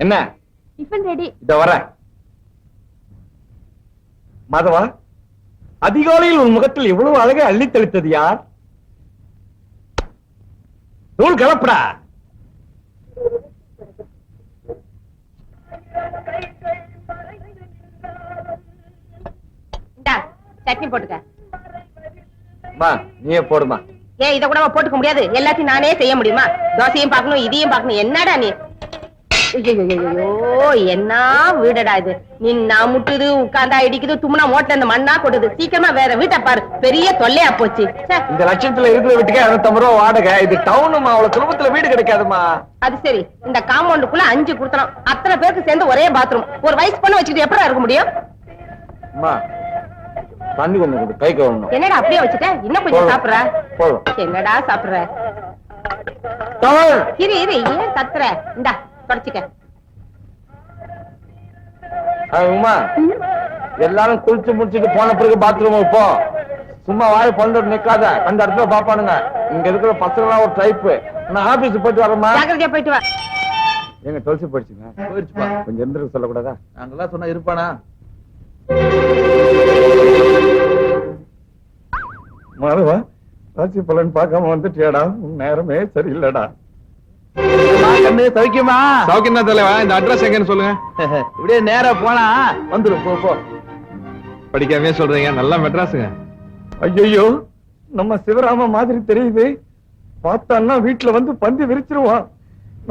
என்ன tiffin ready. இத வர மாதவா, அதிகாலையில் உன் முகத்தில் எவ்வளவு அழகை அள்ளி தெளித்தது யார்? நூல் கலப்படா. சட்னி போட்டுக்க. நீயே போடுமா. ஏன் இத கூட போட்டுக்க முடியாது? எல்லாத்தையும் நானே செய்ய முடியுமா? தோசையும் பார்க்கணும், இதையும் பார்க்கணும். என்னடா நீ? ஐயோ, என்ன வீடடா இது? நின்னா முட்டுது, உட்கார்ந்தா இடிக்குது, தும்னா மோட்டல இந்த மண்ணா கொட்டுது. சீக்கிரமா வேற வீட்டை பாரு, பெரிய தொல்லையா போச்சு. இந்த லட்சத்துல இருக்கிற வீட்டுக்கு 250 ரூபா வாடகை. இது டவுனுமா, அவ்வளவு சுலபத்துல வீடு கிடைக்காதுமா. அது சரி, இந்த காம்பவுண்டுக்குள்ள 5 கொடுத்தோம். அத்தனை பேருக்கு சேர்ந்து ஒரே பாத்ரூம். ஒரு வயசு பண்ண வச்சுக்கிட்டு எப்படி இருக்க முடியும்? தண்ணி கொஞ்சம் கை கவனம். என்னடா அப்படியே வச்சுட்ட? இன்னும் கொஞ்சம் சாப்பிடுற? என்னடா சாப்பிடுற? இரு இரு, ஏன் கத்துற? இந்தா தொடச்சிக்க. உமா, எல்லாரும் குளிச்சு முடிச்சுட்டு போன பிறகு பாத்ரூம் போ. சும்மா வாய பொண்ணு நிக்காத, அந்த இடத்துல பாப்பானுங்க. இங்க இருக்கிற பசங்க ஒரு டைப். நான் ஆபீஸ் போயிட்டு வரமா. ஜாக்கிரதையா போயிட்டு வா. எங்க தொலைச்சு போயிடுச்சுங்க. போயிடுச்சுப்பா. கொஞ்சம் எந்திரிக்க சொல்லக்கூடாதா? நாங்கெல்லாம் சொன்னா இருப்பானா? மாதவா, ராசி பலன் பார்க்காம வந்துட்டியாடா? உன் நேரமே சரியில்லடா. சௌக்கியமா? சௌக்கியம் தான் தலைவா. இந்த அட்ரஸ் எங்கன்னு சொல்லுங்க. இப்படியே நேரா போனா வந்துடும். போ. படிக்காமே சொல்றீங்க, நல்லா மெட்ராஸுங்க. ஐயோ, நம்ம சிவராம மாதிரி தெரியுது. பார்த்தான்னா வீட்டுல வந்து பந்தி விரிச்சிருவான்.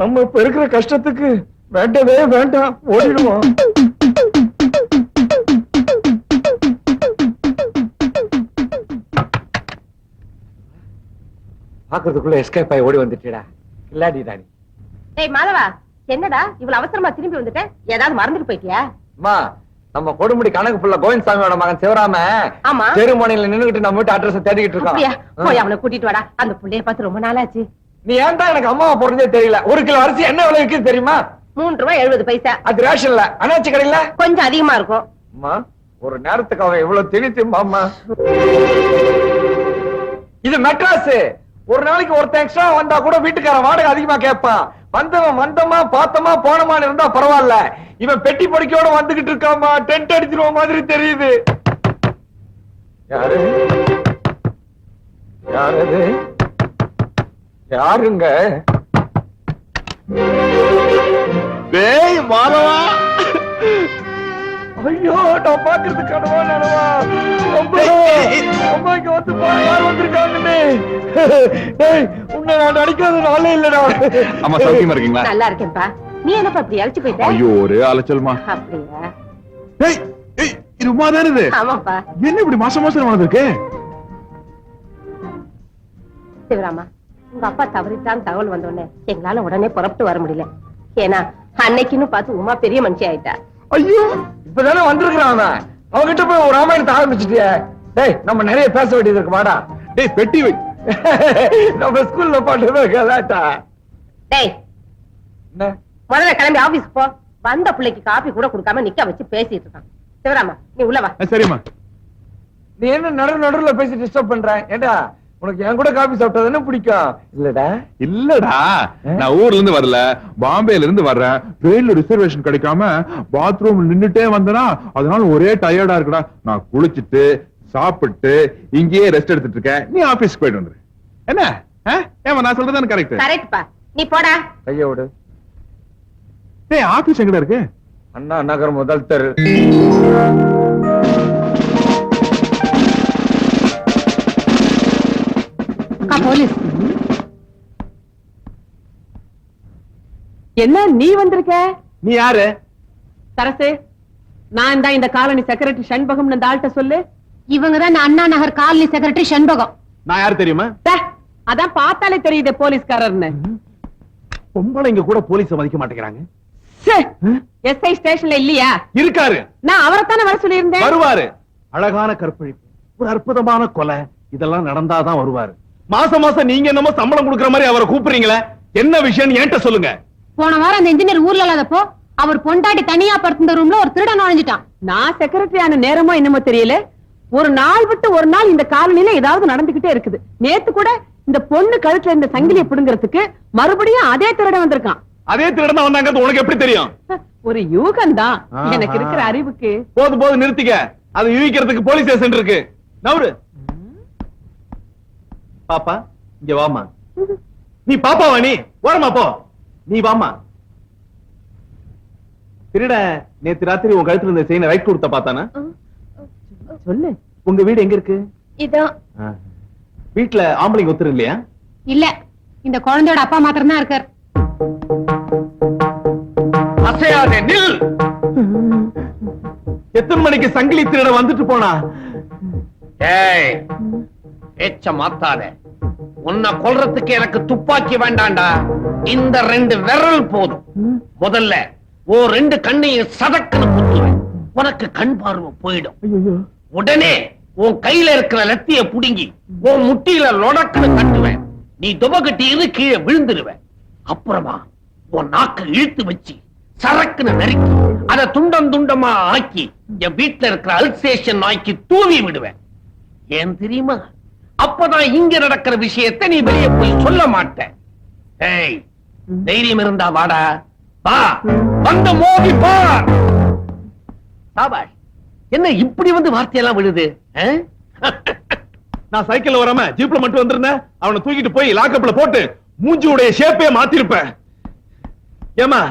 நம்ம இப்ப இருக்கிற கஷ்டத்துக்கு வேண்டவே வேண்டாம், ஓடிடுவோம். பாக்குறதுக்குள்ள எஸ்கேப் ஆகி ஓடி வந்துட்டா. இல்லாடி ராணி. டேய் மாதவா, என்னடா இவ்வளவு அவசரமா திரும்பி வந்துட்ட? ஏதாவது மறந்துட்டு போயிட்டியா? அம்மா, நம்ம கொடுமுடி கணக்கு புள்ள கோவிந்தசாமியோட மகன் சிவராம தெருமனையில நின்னுகிட்டு நம்ம வீட்டு அட்ரஸ் தேடிக்கிட்டு இருக்கான். போய் அவனை கூட்டிட்டு வாடா. அந்த புள்ளைய பார்த்து ரொம்ப நாளாச்சு. நீ ஏன்டா எனக்கு அம்மாவை போறதே தெரியல? 1 கிலோ அரிசி என்ன விலை விக்குது தெரியுமா? 3 ரூபாய் 70 பைசா. அது ரேஷன்ல, அனாச்சி கடையில கொஞ்சம் அதிகமா இருக்கும். அம்மா, ஒரு நேரத்துக்கு அவன் எவ்வளவு திணித்தும்மா. இது மெட்ராஸ். ஒரு நாளைக்கு ஒருத்தன் எக்ஸ்ட்ரா வந்தா கூட வீட்டுக்காரன் வாடகை அதிகமா கேட்பான். வந்தவன் வந்தமா பார்த்தமா போனமான்னு இருந்தா பரவாயில்ல. இவன் பெட்டி படிக்கையோட வந்துகிட்டு இருக்காமா. டென்ட் அடிச்சிருவ மாதிரி தெரியுது. யாரு யாரு யாருங்க? டேய் மாதவா. ஐயோ, நான் பாக்குறது கனவா நனவா? அம்மாக்கு வந்து யார் வந்திருக்காங்கன்னு. உன்னை நான் அடிக்காத நாளே இல்லடா. அம்மா சௌக்கியமா இருக்கீங்களா? நல்லா இருக்கேன்பா. நீ என்னப்பா இப்படி அழைச்சு போயிட்ட? ஐயோ, ஒரே அலைச்சல்மா. அப்படியா? டேய், இது உமா தானே இது? ஆமாப்பா. என்ன இப்படி மாசம் மாசம் வந்திருக்கு? சிவராமா, உங்க அப்பா தவறிட்டான் தகவல் வந்தோடனே எங்களால உடனே புறப்பட்டு வர முடியல. ஏன்னா அன்னைக்குன்னு பார்த்து உமா பெரிய மனுஷி ஆயிட்டா. ஐயோ, இப்பதானே வந்திருக்கிறான். அவன்கிட்ட போய் ஒரு ராமாயணத்தை ஆரம்பிச்சுட்டிய. டேய், நம்ம நிறைய பேச வேண்டியது இருக்கு. மாடா. டேய், பெட்டி வை. நம்ம ஸ்கூல்ல பாட்டு கலாட்டா. டேய், முதல்ல கிளம்பி ஆபீஸ் போ. வந்த பிள்ளைக்கு காபி கூட கொடுக்காம நிக்க வச்சு பேசிட்டு இருக்கான். சிவராமா, நீ உள்ள வா. சரிம்மா. நீ என்ன நடுவுல பேசி டிஸ்டர்ப் பண்ற? ஏண்டா, உனக்கு என் கூட காபி சாப்பிட்டது பிடிக்கும் இல்லடா? இல்லடா, நான் ஊர்ல இருந்து வரல, பாம்பேல இருந்து வர்றேன். ட்ரெயின்ல ரிசர்வேஷன் கிடைக்காம பாத்ரூம் நின்னுட்டே வந்தனா, அதனால ஒரே டயர்டா இருக்குடா. நான் குளிச்சுட்டு சாப்பிட்டு இங்கேயே ரெஸ்ட் எடுத்துட்டு இருக்கேன். நீ ஆபீஸ்க்கு போயிட்டு வந்துரு. என்ன? ஏமா நான் சொல்றது கரெக்ட்? கரெக்ட்பா. நீ போடா. கைய விடு. டேய், ஆபீஸ் எங்கடா இருக்கு? அண்ணா நகர் முதல் தெரு. போலீஸ். என்ன நீ வந்திருக்க? நீ யாரு? சரசு, நான் தான் இந்த காலனி செக்ரட்டரி சண்பகம். இந்த ஆள்கிட்ட சொல்லு. இவங்கதான் அண்ணா நகர் காலனி செக்ரட்டரி சண்பகம். நான் யாரு தெரியுமா? அதான் பார்த்தாலே தெரியுது போலீஸ்காரர்னு. பொம்பளைங்க கூட போலீஸ மதிக்க மாட்டேங்கிறாங்க. எஸ்ஐ ஸ்டேஷன்ல இல்லையா? இருக்காரு. நான் அவரைத்தானே வர சொல்லியிருந்தேன். வருவாரு. அழகான கற்பழிப்பு, ஒரு அற்புதமான கொலை, இதெல்லாம் நடந்தாதான் வருவாரு. மாசம் மாசம் நீங்க என்னமோ சம்பளம் கொடுக்கற மாதிரி அவரை கூப்பிடுறீங்களே, என்ன விஷயம் என்கிட்ட சொல்லுங்க. போன வாரம் அந்த இன்ஜினியர் ஊர்ல இல்லாதப்போ அவர் பொண்டாட்டி தனியா படுத்திருந்த ரூம்ல ஒரு திருடன் நுழைஞ்சிட்டான். நான் செக்ரட்டரி ஆன நேரமோ என்னமோ தெரியல, ஒரு நாள் விட்டு ஒரு நாள் இந்த காலனில ஏதாவது நடந்துகிட்டே இருக்குது. நேத்து கூட இந்த பொண்ணு கழுத்துல இந்த சங்கிலியை பிடுங்கிறதுக்கு மறுபடியும் அதே திருடன் வந்திருக்கான். அதே திருடன் தான் வந்தாங்க உனக்கு எப்படி தெரியும்? ஒரு யூகம்தான் ஆஹா. எனக்கு இருக்கிற அறிவுக்கு. போதும் நிறுத்திக்க. அது யூகிக்கிறதுக்கு போலீஸ் ஸ்டேஷன் இருக்கு. நவுரு. பாப்பா இங்க வாமா. நீ பாப்பாவா? நீ ஓரமா போ. நீ வாமா. திருட நேத்து ராத்திரி உன் கழுத்துல இருந்த செயினை ரைட் கொடுத்த பார்த்தானா? சொல்லு. உங்க வீடு எங்க இருக்கு? இதான். வீட்டுல ஆம்பளைங்க ஒத்துரு இல்லையா? இல்ல, இந்த குழந்தையோட அப்பா மாத்திரம் தான் இருக்கார். அசையாதே, நில். எத்தனை மணிக்கு சங்கிலி திருட வந்துட்டு போனா? ஏய், பேச்ச மாத்தாத. உன்னை கொல்றதுக்கு எனக்கு துப்பாக்கி வேண்டாண்டா. இந்த 2 விரல் போதும். முதல்ல 2 கண்ணையும் சதக்குன்னு குத்துவேன். உனக்கு கண் பார்வை போயிடும். உடனே உன் கையில இருக்கிற லத்திய புடுங்கி உன் முட்டியில லொடக்குன்னு கட்டுவேன். நீ துபகட்டி கீழே விழுந்துருவேன். அப்புறமா உன் நாக்க இழுத்து வச்சு சரக்குன்னு நறுக்கி அதை துண்டம் துண்டமா ஆக்கி என் வீட்டுல இருக்கிற அல்சேஷன் நாய்க்கு தூவி விடுவேன். ஏன் தெரியுமா? அப்பதான் இங்க நடக்கிற விஷயத்தை நீ வெளியே போய் சொல்ல மாட்ட. ஏய், தைரியம் இருந்தா வாடா. வா, வந்து மோதி பார். சாபாஷ். என்ன இப்படி வந்து வார்த்தையெல்லாம் விழுது? நான் சைக்கிள்ல வராம ஜீப்ல மட்டும் வந்திருந்தேன். அவனை தூக்கிட்டு போய் லாக்கப்ல போட்டு மூஞ்சியுடைய ஷேப்பே மாத்திருப்பேன். ஏமா,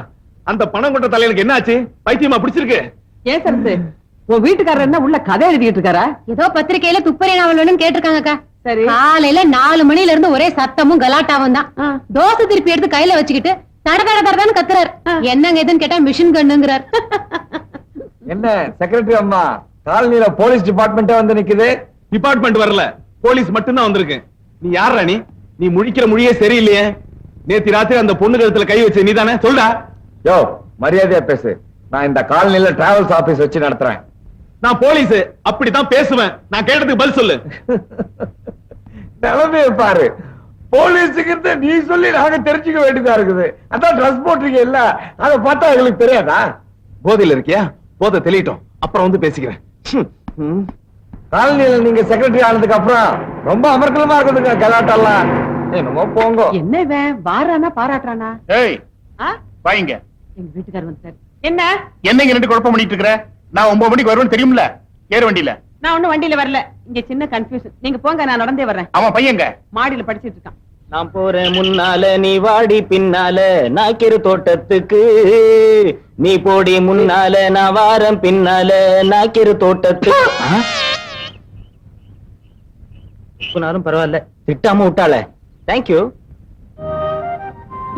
அந்த பணம் கொண்ட தலைவனுக்கு என்னாச்சு? பைத்தியமா பிடிச்சிருக்கு? ஏன் சரத்து, உன் வீட்டுக்காரர் என்ன உள்ள கதை எழுதிட்டு இருக்காரா? ஏதோ பத்திரிக்கையில துப்பறி நாவல் வேணும்னு கேட்டிருக்காங்கக்கா. சரி. காலையில 4 மணில இருந்து ஒரே சத்தமும் கலாட்டாவும் தான். தோசை திருப்பி எடுத்து கையில வச்சுக்கிட்டு தட தட தடன்னு கத்துறாரு. என்னங்க எதுன்னு கேட்டா மிஷின் கண்ணுங்கிறார். என்ன செக்ரட்டரி அம்மா, காலனியில போலீஸ் டிபார்ட்மெண்டே வந்து நிக்குது. டிபார்ட்மெண்ட் வரல, போலீஸ் மட்டும் தான் வந்திருக்கு. நீ யாரா? நீ முழிக்கிற மொழியே சரியில்லையே. நேத்து ராத்திரி அந்த பொண்ணு கழுத்துல கை வச்ச நீதானே? சொல்டா. யோ, மரியாதையா பேசு. நான் இந்த காலனியில டிராவல்ஸ் ஆபீஸ் வச்சு நடத்துறேன். நான் போலீஸ், அப்படித்தான் பேசுவேன். நான் கேட்டதுக்கு பதில் சொல்லு. நிலைமையை பாரு. போலீஸுக்கு நீ சொல்லி நாங்க தெரிஞ்சுக்க வேண்டியதா இருக்குது. அதான் ட்ரெஸ் போட்டிருக்க இல்ல, அதை பார்த்தா எங்களுக்கு தெரியாதா? போதையில இருக்கியா? போதை தெளிட்டோம், அப்புறம் வந்து பேசிக்கிறேன். காலனியில நீங்க செக்ரட்டரி ஆனதுக்கு அப்புறம் ரொம்ப அமர்க்கலமா இருக்குதுங்க கலாட்டெல்லாம். என்னமோ போங்க. என்ன இவன் வாரானா பாராட்டுறானா? ஏய், வாங்க. எங்க வீட்டுக்காரர் வந்துட்டாரு. என்ன என்னங்க 2 குழப்பம் பண்ணிட்டு இருக்கற? நான் 9 மணிக்கு வருவேன்னு தெரியும்ல? ஏறு வண்டியில. நான் ஒண்ணும் வண்டியில வரல. இங்க சின்ன கன்ஃபியூஷன். நீங்க போங்க, நான் நடந்தே வர்றேன். அவன் பையங்க மாடியில படிச்சிட்டு இருக்கான். நான் போறேன் முன்னால, நீ வாடி பின்னால, நாக்கிரு தோட்டத்துக்கு. நீ போடி முன்னால, நான் வாரம் பின்னால, நாக்கிரு தோட்டத்துக்கு. சொன்னாலும் பரவாயில்ல, திட்டாம விட்டால. தேங்க்யூ.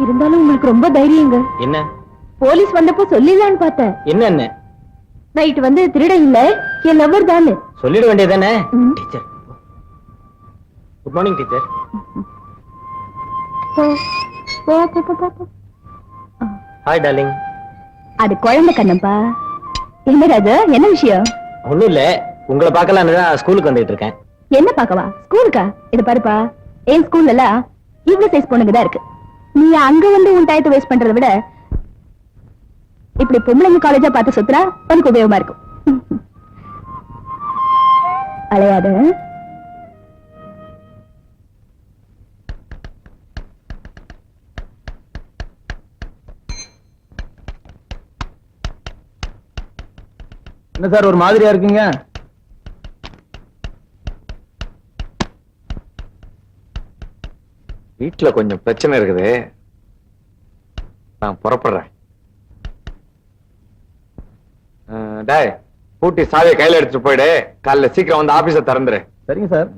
இருந்தாலும் உங்களுக்கு ரொம்ப தைரியங்க. என்ன போலீஸ் வந்தப்போ சொல்லிடலான்னு பார்த்தேன். என்ன நைட் வந்து திருட இல்ல, என் லவர் தானே. சொல்லிட வேண்டியதானே? Teacher, good morning teacher. Hi darling. அது குழந்தை கண்ணப்பா. என்ன ராஜா, என்ன விஷயம்? ஒண்ணும் இல்ல, உங்களை பார்க்கலான்னு தான் ஸ்கூலுக்கு வந்துட்டு இருக்கேன். என்ன பாக்கவா? ஸ்கூலுக்கா? இது பாருப்பா, என் ஸ்கூல்ல எல்லாம் இவ்வளவு சைஸ் பொண்ணுங்க தான் இருக்கு. நீ அங்க வந்து உன் டயத்தை வேஸ்ட் பண்றதை விட இப்படி பொம்பளைங்க காலேஜா பார்த்து சுத்துறா உனக்கு உபயோகமா இருக்கும். அலையாத. என்ன சார் ஒரு மாதிரியா இருக்கீங்க? வீட்டுல கொஞ்சம் பிரச்சனை இருக்குது, நான் புறப்படுறேன். டேய், பூட்டி சாவியை கையில எடுத்துட்டு போயிடு. காலைல சீக்கிரம் வந்து ஆபீஸ திறந்துரு. சரிங்க சார்.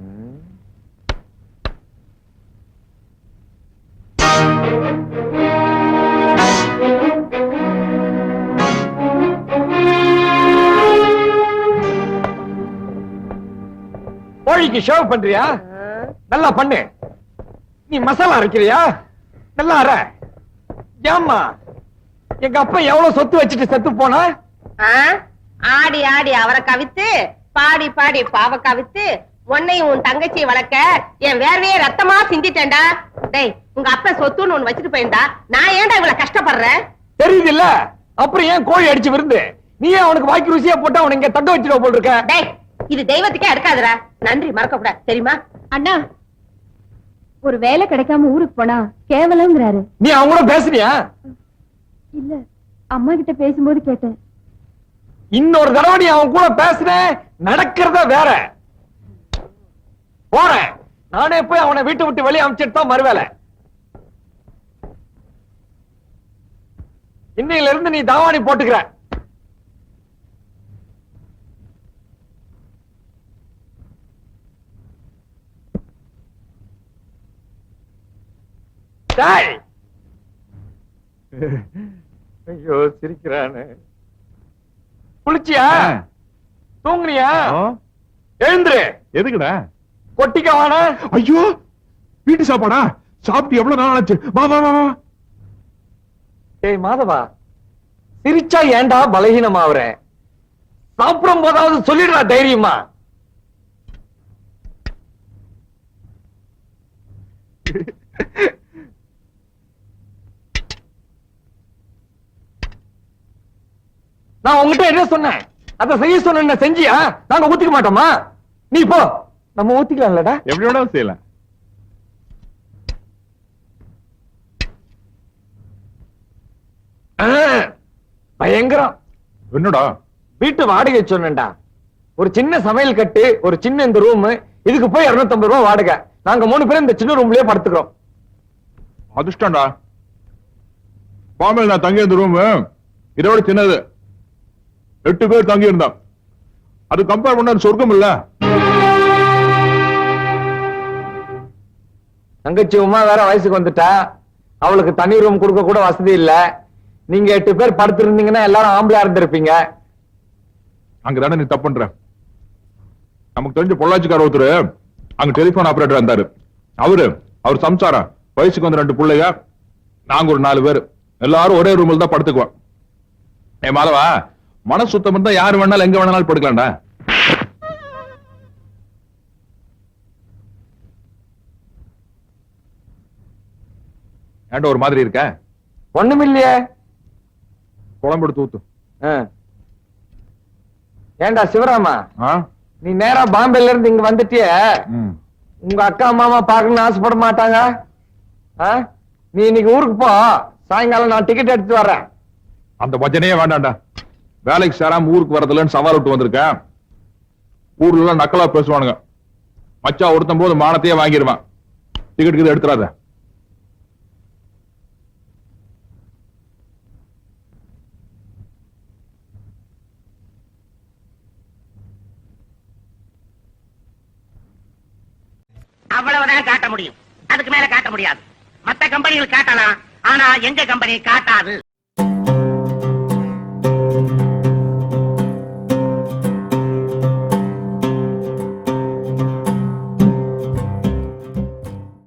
கோழிக்கு ஷேவ் பண்றியா? நல்லா பண்ணு. நீ மசாலா அரைக்கிறியா? நல்லா அரை. ஏம்மா, எங்க அப்பா எவ்வளவு சொத்து வச்சுட்டு செத்து போனா? ஆடி ஆடி அவரை கவித்து, பாடி பாடி பாவ கவித்து, உன்னையும் உன் தங்கச்சி வளர்க்க என் வேர்வையே ரத்தமா சிந்திட்டேன்டா. டேய், உங்க அப்பா சொத்துன்னு ஒண்ணு வச்சுட்டு போயிருந்தா நான் ஏன்டா இவ்வளவு கஷ்டப்படுறேன்? தெரியுது இல்ல? அப்புறம் ஏன் கோழி அடிச்சு விருந்து? நீ அவனுக்கு வாய்க்கு ருசியா போட்டா அவனை இங்க தங்க வச்சிருவ போல் இருக்க. டேய், இது தெய்வத்துக்கே எடுக்காதடா. நன்றி மறக்க கூடாது, தெரியுமா? அண்ணா, ஒரு வேலை கிடைக்காம ஊருக்கு போனா கேவலம்ங்கிறாரு. நீ அவங்க கூட பேசுறியா? இல்ல அம்மா கிட்ட பேசும்போது கேட்டேன். இன்னொரு தடவை நீ அவன் கூட பேசுன நடக்கிறத வேற. போறேன், நானே போய் அவனை வீட்டை விட்டு வெளியே அனுப்பிச்சிட்டு தான் மறுவேலை. இன்னையில இருந்து நீ தாவாணி போட்டுக்கிற. டேய். ஐயோ சிரிக்கிறானு. குளிச்சியா? தூங்குனியா? எழுந்துரு. எதுக்குடா? கொட்டிக்க வான. ஐயோ, வீட்டு சாப்பாடா? சாப்பிட்டு எவ்வளவு நாள் ஆச்சு? வா வா வா வா. ஏய் மாதவா, சிரிச்சா ஏன்டா பலகீனமாவற? சாப்பிடும் போதாவது சொல்லிடுறா தைரியமா. நான் உங்ககிட்ட என்ன சொன்னேன்? அத செய்ய சொன்ன செஞ்சியா? நாங்க ஊத்திக்க மாட்டோமா? நீ போ, நம்ம ஊத்திக்கலாம்லடா. எப்படி வேணாலும் செய்யலாம். பயங்கரம். என்னடா? வீட்டு வாடகை சொன்னேன்டா. ஒரு சின்ன சமையல் கட்டு, ஒரு சின்ன இந்த ரூம், இதுக்கு போய் 250 ரூபாய் வாடகை. நாங்க 3 பேரும் இந்த சின்ன ரூம்லயே படுத்துக்கிறோம். அதிர்ஷ்டம்டா. பாம்பேல நான் தங்கி இருந்த ரூம் இதோட சின்னது. 8 பேர் தங்கி இருந்தான். அது கம்பேர் பண்ண சொர்க்கம் இல்ல. தங்கச்சி உமா வேற வயசுக்கு வந்துட்டா. அவளுக்கு தனி ரூம் கொடுக்க கூட வசதி இல்ல. நீங்க 8 பேர் படுத்திருந்தீங்கன்னா எல்லாரும் ஆம்பளையா இருந்திருப்பீங்க. அங்கதானே நீ தப்பு பண்ற. நமக்கு தெரிஞ்ச பொள்ளாச்சிக்கார ஒருத்தர் அங்க டெலிபோன் ஆபரேட்டர் இருந்தாரு. அவர் சம்சாரம், வயசுக்கு வந்து 2 பிள்ளைங்க, நாங்க ஒரு 4 பேர், எல்லாரும் ஒரே ரூம்ல தான் படுத்துக்குவோம். ஏ மாதவா, மனசு சுத்தம் இருந்தா யாரு வேணாலும் எங்க வேணாலும் படுக்கலாம்டா. ஏன்டா ஒரு மாதிரி இருக்க? ஒண்ணுமில்லையே. குழம்பு எடுத்து ஊத்து. ஏண்டா சிவராமா, ஆ? நீ நேரா பாம்பேல இருந்து இங்க வந்துட்டிய. ம். உங்க அக்கா மாமா பார்க்கணும்னு ஆசைப்பட மாட்டாங்க? நீ இன்னைக்கு ஊருக்கு போ, சாயங்காலம் நான் டிக்கெட் எடுத்து வர்றேன். அந்த பஜனையே வேண்டாம்டா. வேலைக்கு சேராம ஊருக்கு வரதுலன்னு சவால் விட்டு வந்திருக்கேன். ஊர்ல எல்லாம் நக்கலா பேசுவானுங்க. மச்சா ஒருத்தன் போது மானத்தையே வாங்கிடுவான். டிக்கெட் எடுத்துறாத. அவ்வளவுதான் காட்ட முடியும், அதுக்கு மேல காட்ட முடியாது. மத்த கம்பெனிகள் காட்டலாம், ஆனா எங்க கம்பெனி காட்டாது.